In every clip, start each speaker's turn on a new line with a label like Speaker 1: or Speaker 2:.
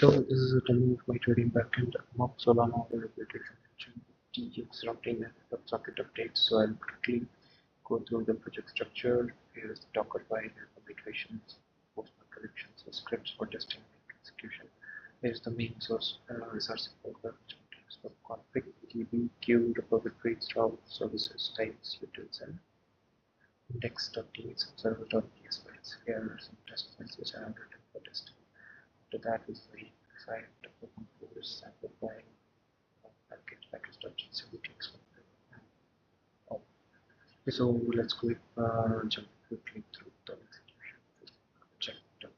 Speaker 1: So this is a demo of my trading backend mock Solana availability information, DEX routing and WebSocket updates. So I'll quickly go through the project structure. Here's the Docker file, the migrations, postman collections, the scripts for testing and execution. Here's the main source resource folder, for config, db, queue, repositories, routes, services, types, utils, and index.tx and server.ts files. Here are some test files which I have written for testing. After that is the site compose amplifying package package.json. So let's jump quickly through the execution. Check the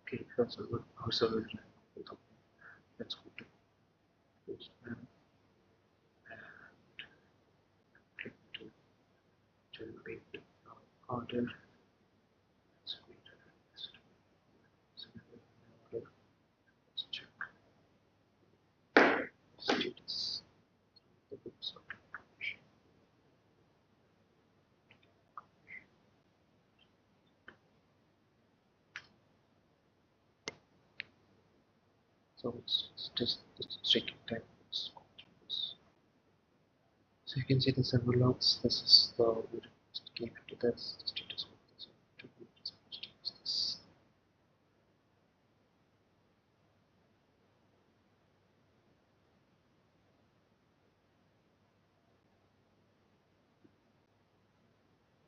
Speaker 1: okay, first our server. Let's go to postman and click to generate order. Let's wait order. Let's check status. The WebSocket connection. So it's just checking time. So you can see the server logs. This is the game into this.